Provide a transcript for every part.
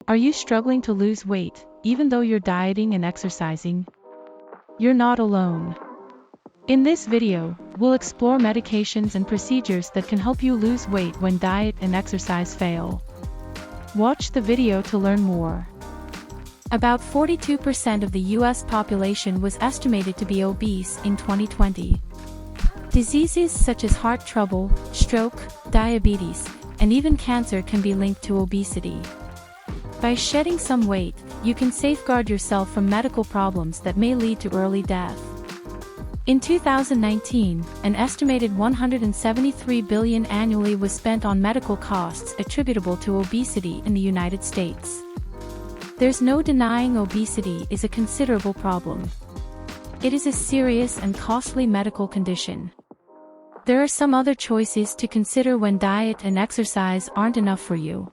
Are you struggling to lose weight, even though you're dieting and exercising? You're not alone. In this video, we'll explore medications and procedures that can help you lose weight when diet and exercise fail. Watch the video to learn more. About 42% of the US population was estimated to be obese in 2020. Diseases such as heart trouble, stroke, diabetes, and even cancer can be linked to obesity. By shedding some weight, you can safeguard yourself from medical problems that may lead to early death. In 2019, an estimated $173 billion annually was spent on medical costs attributable to obesity in the United States. There's no denying obesity is a considerable problem. It is a serious and costly medical condition. There are some other choices to consider when diet and exercise aren't enough for you.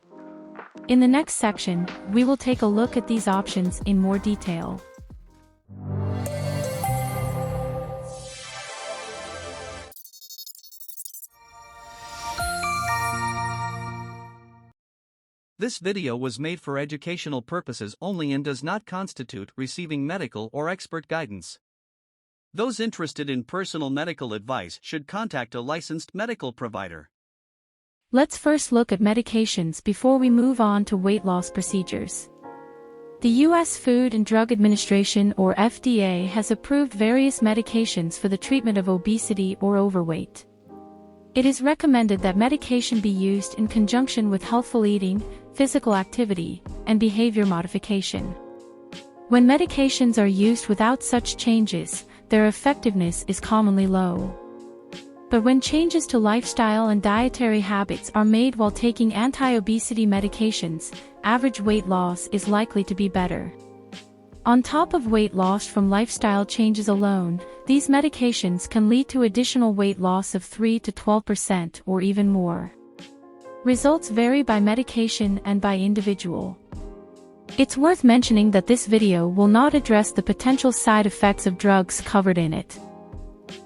In the next section, we will take a look at these options in more detail. This video was made for educational purposes only and does not constitute receiving medical or expert guidance. Those interested in personal medical advice should contact a licensed medical provider. Let's first look at medications before we move on to weight loss procedures. The U.S. Food and Drug Administration, or FDA, has approved various medications for the treatment of obesity or overweight. It is recommended that medication be used in conjunction with healthful eating, physical activity, and behavior modification. When medications are used without such changes, their effectiveness is commonly low. But when changes to lifestyle and dietary habits are made while taking anti-obesity medications, average weight loss is likely to be better. On top of weight loss from lifestyle changes alone, these medications can lead to additional weight loss of 3 to 12% or even more. Results vary by medication and by individual. It's worth mentioning that this video will not address the potential side effects of drugs covered in it.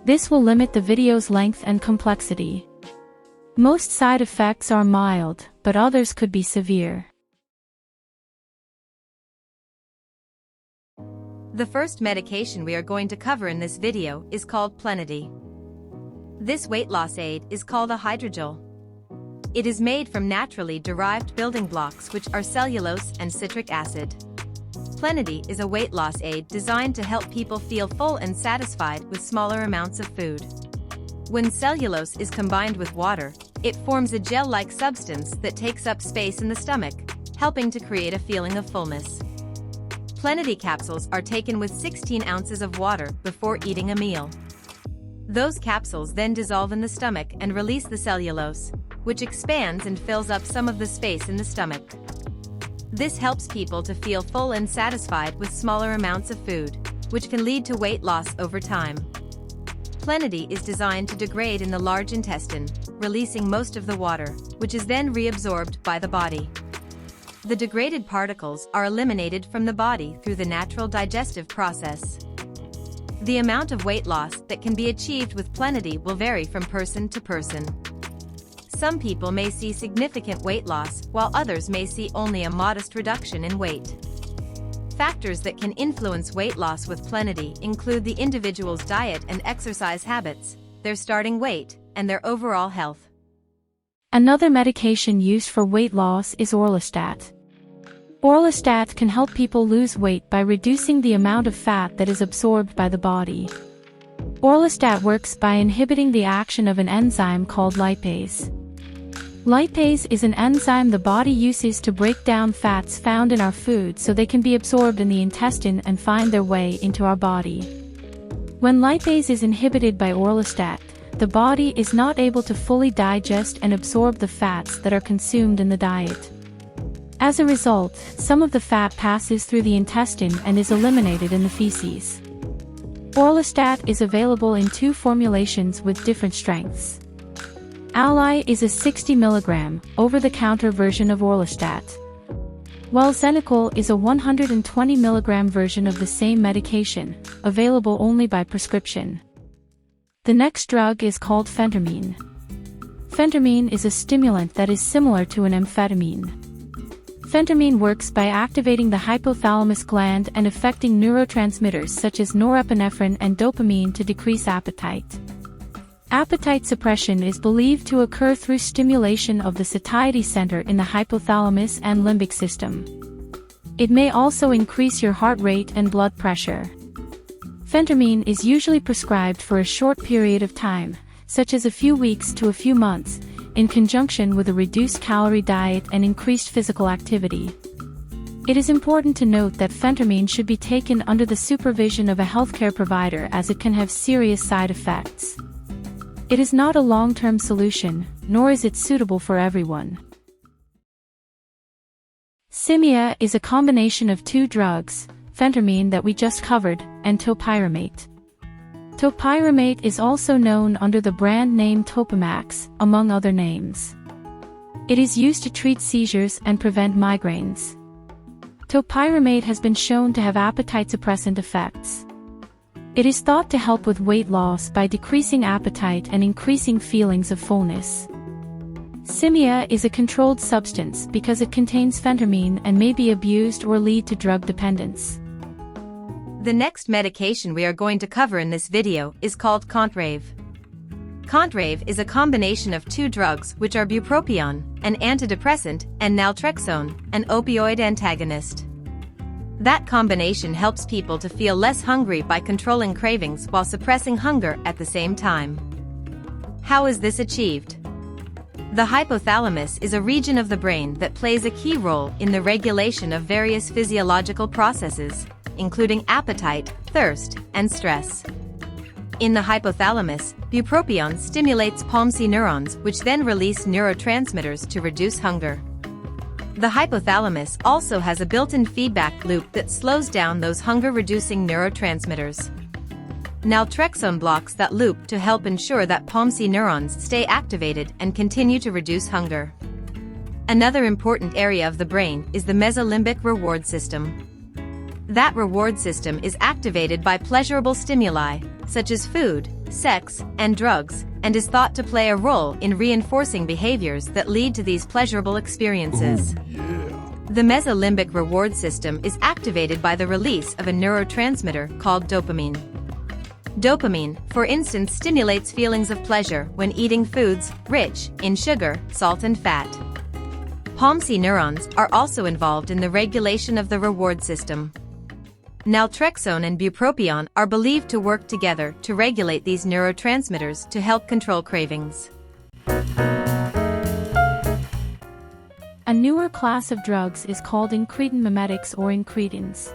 This will limit the video's length and complexity. Most side effects are mild, but others could be severe. The first medication we are going to cover in this video is called Plenity. This weight loss aid is called a hydrogel. It is made from naturally derived building blocks which are cellulose and citric acid. Plenity is a weight loss aid designed to help people feel full and satisfied with smaller amounts of food. When cellulose is combined with water, it forms a gel-like substance that takes up space in the stomach, helping to create a feeling of fullness. Plenity capsules are taken with 16 ounces of water before eating a meal. Those capsules then dissolve in the stomach and release the cellulose, which expands and fills up some of the space in the stomach. This helps people to feel full and satisfied with smaller amounts of food, which can lead to weight loss over time. Plenity is designed to degrade in the large intestine, releasing most of the water, which is then reabsorbed by the body. The degraded particles are eliminated from the body through the natural digestive process. The amount of weight loss that can be achieved with Plenity will vary from person to person. Some people may see significant weight loss, while others may see only a modest reduction in weight. Factors that can influence weight loss with Plenity include the individual's diet and exercise habits, their starting weight, and their overall health. Another medication used for weight loss is Orlistat. Orlistat can help people lose weight by reducing the amount of fat that is absorbed by the body. Orlistat works by inhibiting the action of an enzyme called lipase. Lipase is an enzyme the body uses to break down fats found in our food so they can be absorbed in the intestine and find their way into our body. When lipase is inhibited by Orlistat, the body is not able to fully digest and absorb the fats that are consumed in the diet. As a result, some of the fat passes through the intestine and is eliminated in the feces. Orlistat is available in 2 formulations with different strengths. Ally is a 60 mg, over-the-counter version of Orlistat, while Xenical is a 120 mg version of the same medication, available only by prescription. The next drug is called Phentermine. Phentermine is a stimulant that is similar to an amphetamine. Phentermine works by activating the hypothalamus gland and affecting neurotransmitters such as norepinephrine and dopamine to decrease appetite. Appetite suppression is believed to occur through stimulation of the satiety center in the hypothalamus and limbic system. It may also increase your heart rate and blood pressure. Phentermine is usually prescribed for a short period of time, such as a few weeks to a few months, in conjunction with a reduced calorie diet and increased physical activity. It is important to note that phentermine should be taken under the supervision of a healthcare provider as it can have serious side effects. It is not a long-term solution, nor is it suitable for everyone. Qsymia is a combination of two drugs, phentermine that we just covered, and topiramate. Topiramate is also known under the brand name Topamax, among other names. It is used to treat seizures and prevent migraines. Topiramate has been shown to have appetite suppressant effects. It is thought to help with weight loss by decreasing appetite and increasing feelings of fullness. Qsymia is a controlled substance because it contains phentermine and may be abused or lead to drug dependence. The next medication we are going to cover in this video is called Contrave. Contrave is a combination of two drugs which are bupropion, an antidepressant, and naltrexone, an opioid antagonist. That combination helps people to feel less hungry by controlling cravings while suppressing hunger at the same time. How is this achieved? The hypothalamus is a region of the brain that plays a key role in the regulation of various physiological processes, including appetite, thirst, and stress. In the hypothalamus, bupropion stimulates POMC neurons which then release neurotransmitters to reduce hunger. The hypothalamus also has a built-in feedback loop that slows down those hunger-reducing neurotransmitters. Naltrexone blocks that loop to help ensure that POMC neurons stay activated and continue to reduce hunger. Another important area of the brain is the mesolimbic reward system. That reward system is activated by pleasurable stimuli, such as food, sex, and drugs, and is thought to play a role in reinforcing behaviors that lead to these pleasurable experiences. The mesolimbic reward system is activated by the release of a neurotransmitter called dopamine. Dopamine, for instance, stimulates feelings of pleasure when eating foods rich in sugar, salt, and fat. POMC neurons are also involved in the regulation of the reward system. Naltrexone and bupropion are believed to work together to regulate these neurotransmitters to help control cravings. A newer class of drugs is called incretin mimetics or incretins.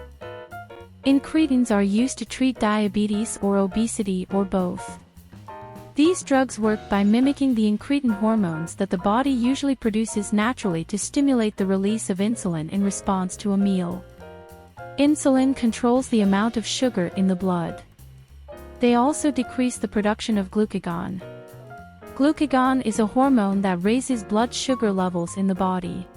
Incretins are used to treat diabetes or obesity or both. These drugs work by mimicking the incretin hormones that the body usually produces naturally to stimulate the release of insulin in response to a meal. Insulin controls the amount of sugar in the blood. They also decrease the production of glucagon. Glucagon is a hormone that raises blood sugar levels in the body.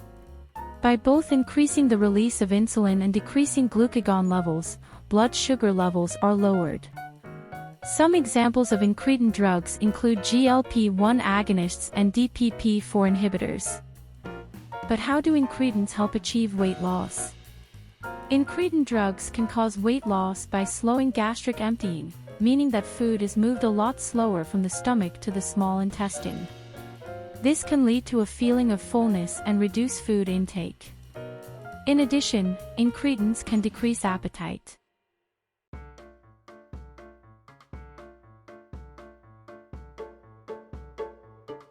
By both increasing the release of insulin and decreasing glucagon levels, blood sugar levels are lowered. Some examples of incretin drugs include GLP-1 agonists and DPP-4 inhibitors. But how do incretins help achieve weight loss? Incretin drugs can cause weight loss by slowing gastric emptying, meaning that food is moved a lot slower from the stomach to the small intestine. This can lead to a feeling of fullness and reduce food intake. In addition, incretins can decrease appetite.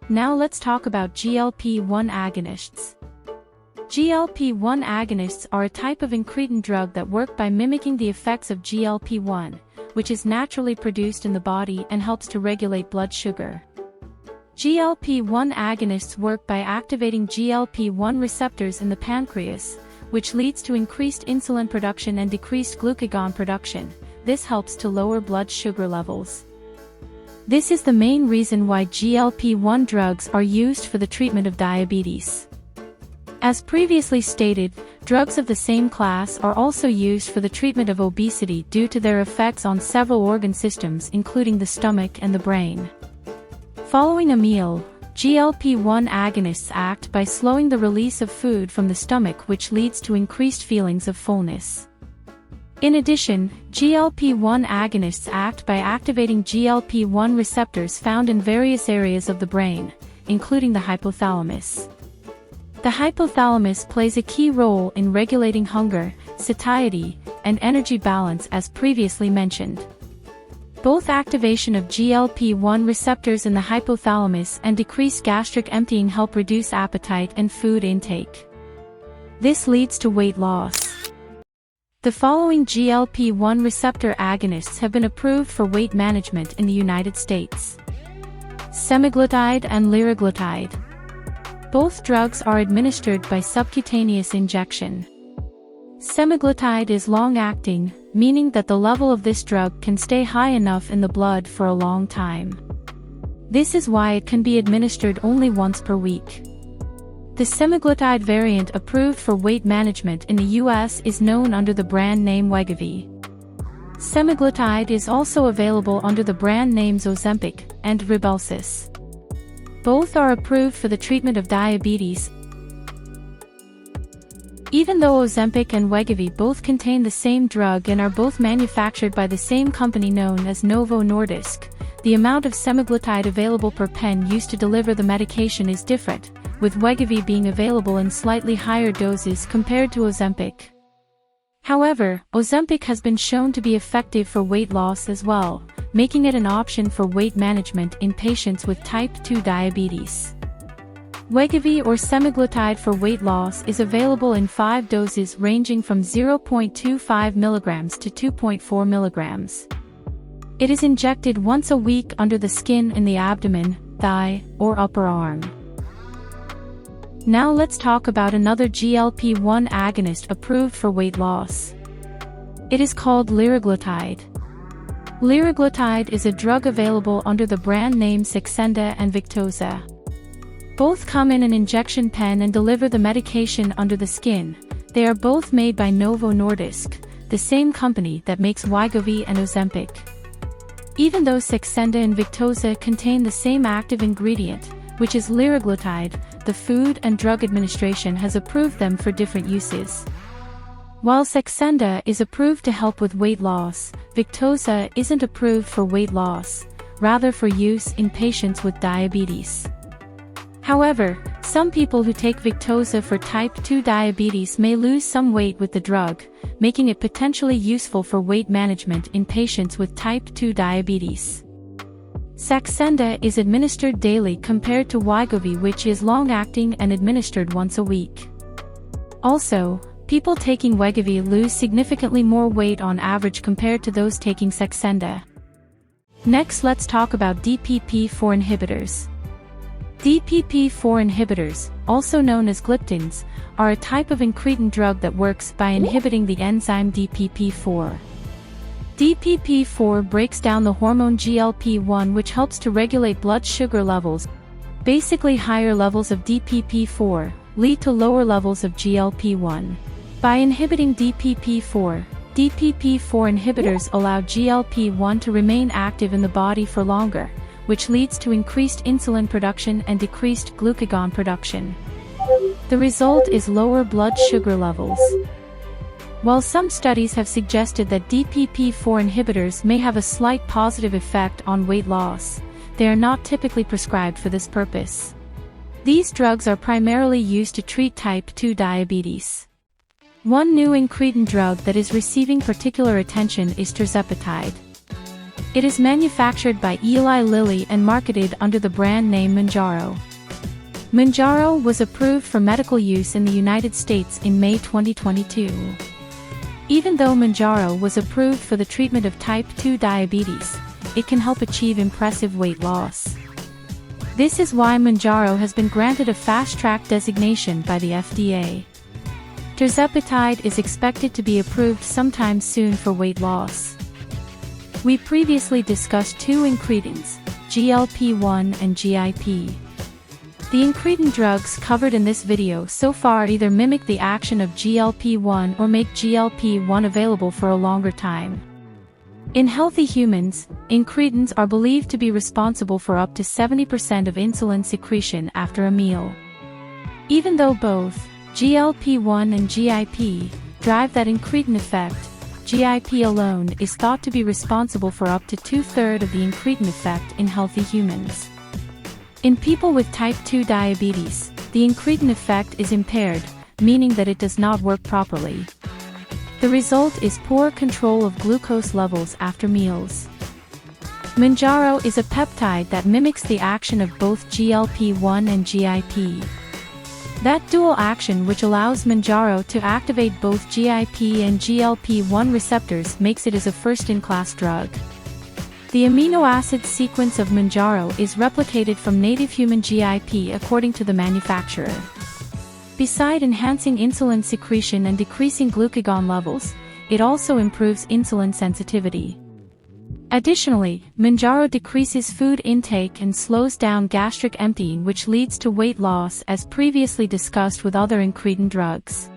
Now let's talk about GLP-1 agonists. GLP-1 agonists are a type of incretin drug that work by mimicking the effects of GLP-1, which is naturally produced in the body and helps to regulate blood sugar. GLP-1 agonists work by activating GLP-1 receptors in the pancreas, which leads to increased insulin production and decreased glucagon production. This helps to lower blood sugar levels. This is the main reason why GLP-1 drugs are used for the treatment of diabetes. As previously stated, drugs of the same class are also used for the treatment of obesity due to their effects on several organ systems including the stomach and the brain. Following a meal, GLP-1 agonists act by slowing the release of food from the stomach, which leads to increased feelings of fullness. In addition, GLP-1 agonists act by activating GLP-1 receptors found in various areas of the brain, including the hypothalamus. The hypothalamus plays a key role in regulating hunger, satiety, and energy balance as previously mentioned. Both activation of GLP-1 receptors in the hypothalamus and decreased gastric emptying help reduce appetite and food intake. This leads to weight loss. The following GLP-1 receptor agonists have been approved for weight management in the United States: Semaglutide and Liraglutide. Both drugs are administered by subcutaneous injection. Semaglutide is long-acting, meaning that the level of this drug can stay high enough in the blood for a long time. This is why it can be administered only once per week. The semaglutide variant approved for weight management in the US is known under the brand name Wegovy. Semaglutide is also available under the brand names Ozempic and Rybelsus. Both are approved for the treatment of diabetes. Even though Ozempic and Wegovy both contain the same drug and are both manufactured by the same company known as Novo Nordisk, the amount of semaglutide available per pen used to deliver the medication is different, with Wegovy being available in slightly higher doses compared to Ozempic. However, Ozempic has been shown to be effective for weight loss as well, making it an option for weight management in patients with type 2 diabetes. Wegovy or semaglutide for weight loss is available in 5 doses ranging from 0.25 mg to 2.4 mg. It is injected once a week under the skin in the abdomen, thigh, or upper arm. Now let's talk about another GLP-1 agonist approved for weight loss. It is called Liraglutide. Liraglutide is a drug available under the brand name Saxenda and Victoza. Both come in an injection pen and deliver the medication under the skin. They are both made by Novo Nordisk, the same company that makes Wegovy and Ozempic. Even though Saxenda and Victoza contain the same active ingredient, which is liraglutide, the Food and Drug Administration has approved them for different uses. While Saxenda is approved to help with weight loss, Victoza isn't approved for weight loss, rather for use in patients with diabetes. However, some people who take Victoza for type 2 diabetes may lose some weight with the drug, making it potentially useful for weight management in patients with type 2 diabetes. Saxenda is administered daily compared to Wegovy, which is long-acting and administered once a week. Also, people taking Wegovy lose significantly more weight on average compared to those taking Saxenda. Next, let's talk about DPP-4 inhibitors. DPP-4 inhibitors, also known as Gliptins, are a type of incretin drug that works by inhibiting the enzyme DPP-4. DPP-4 breaks down the hormone GLP-1, which helps to regulate blood sugar levels. Basically, higher levels of DPP-4 lead to lower levels of GLP-1. By inhibiting DPP-4, DPP-4 inhibitors allow GLP-1 to remain active in the body for longer, which leads to increased insulin production and decreased glucagon production. The result is lower blood sugar levels. While some studies have suggested that DPP-4 inhibitors may have a slight positive effect on weight loss, they are not typically prescribed for this purpose. These drugs are primarily used to treat type 2 diabetes. One new incretin drug that is receiving particular attention is Tirzepatide. It is manufactured by Eli Lilly and marketed under the brand name Mounjaro. Mounjaro was approved for medical use in the United States in May 2022. Even though Mounjaro was approved for the treatment of type 2 diabetes, it can help achieve impressive weight loss. This is why Mounjaro has been granted a fast-track designation by the FDA. Tirzepatide is expected to be approved sometime soon for weight loss. We previously discussed 2 incretins, GLP-1 and GIP. The incretin drugs covered in this video so far either mimic the action of GLP-1 or make GLP-1 available for a longer time. In healthy humans, incretins are believed to be responsible for up to 70% of insulin secretion after a meal. Even though both GLP-1 and GIP drive that incretin effect, GIP alone is thought to be responsible for up to 2/3 of the incretin effect in healthy humans. In people with type 2 diabetes, the incretin effect is impaired, meaning that it does not work properly. The result is poor control of glucose levels after meals. Mounjaro is a peptide that mimics the action of both GLP-1 and GIP. That dual action, which allows Mounjaro to activate both GIP and GLP-1 receptors, makes it as a first-in-class drug. The amino acid sequence of Mounjaro is replicated from native human GIP according to the manufacturer. Besides enhancing insulin secretion and decreasing glucagon levels, it also improves insulin sensitivity. Additionally, Mounjaro decreases food intake and slows down gastric emptying, which leads to weight loss, as previously discussed with other incretin drugs.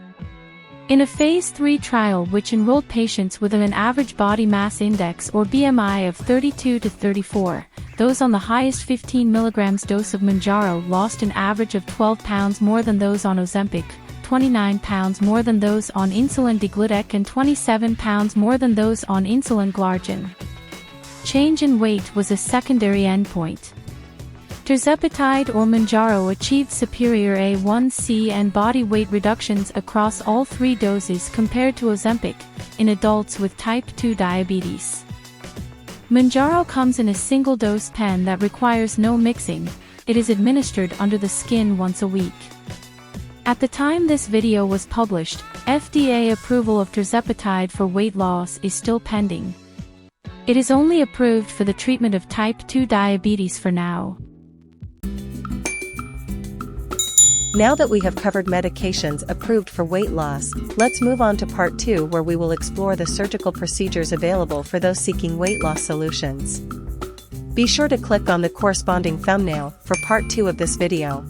In a phase 3 trial which enrolled patients with an average body mass index or BMI of 32 to 34, those on the highest 15 mg dose of Mounjaro lost an average of 12 pounds more than those on Ozempic, 29 pounds more than those on insulin degludec, and 27 pounds more than those on insulin glargine. Change in weight was a secondary endpoint. Tirzepatide or Mounjaro achieved superior A1C and body weight reductions across all 3 doses compared to Ozempic, in adults with type 2 diabetes. Mounjaro comes in a single-dose pen that requires no mixing. It is administered under the skin once a week. At the time this video was published, FDA approval of Tirzepatide for weight loss is still pending. It is only approved for the treatment of type 2 diabetes for now. Now that we have covered medications approved for weight loss, let's move on to part 2, where we will explore the surgical procedures available for those seeking weight loss solutions. Be sure to click on the corresponding thumbnail for part 2 of this video.